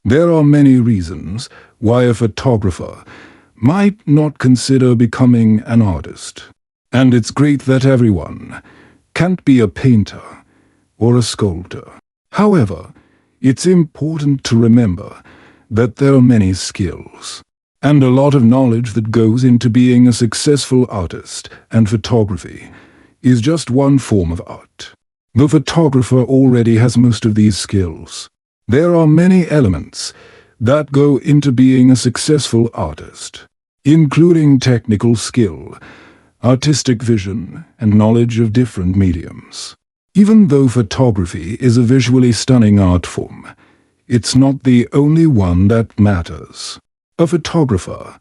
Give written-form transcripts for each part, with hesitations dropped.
There are many reasons why a photographer might not consider becoming an artist. And it's great that everyone can't be a painter or a sculptor. However, it's important to remember that there are many skills and a lot of knowledge that goes into being a successful artist, and photography is just one form of art. The photographer already has most of these skills. There are many elements that go into being a successful artist, including technical skill, artistic vision, and knowledge of different mediums. Even though photography is a visually stunning art form, it's not the only one that matters. A photographer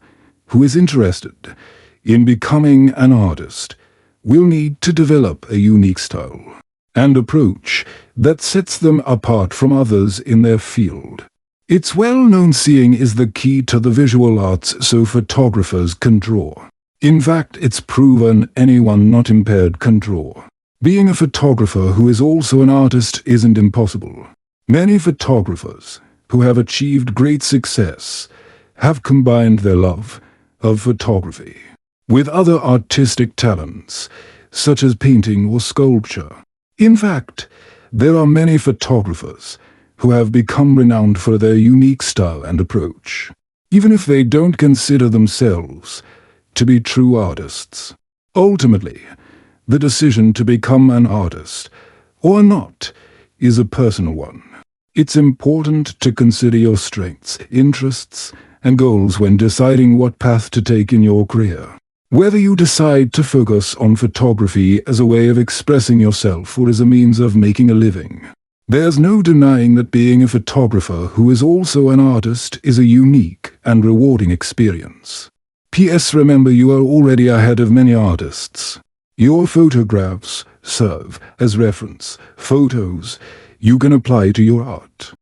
who is interested in becoming an artist will need to develop a unique style and approach that sets them apart from others in their field. It's well-known seeing is the key to the visual arts, so photographers can draw. In fact, it's proven anyone not impaired can draw. Being a photographer who is also an artist isn't impossible. Many photographers who have achieved great success have combined their love of photography with other artistic talents, such as painting or sculpture. In fact, there are many photographers who have become renowned for their unique style and approach, even if they don't consider themselves to be true artists. Ultimately, the decision to become an artist or not is a personal one. It's important to consider your strengths, interests, and goals when deciding what path to take in your career. Whether you decide to focus on photography as a way of expressing yourself or as a means of making a living, there's no denying that being a photographer who is also an artist is a unique and rewarding experience. P.S. Remember, you are already ahead of many artists. Your photographs serve as reference photos you can apply to your art.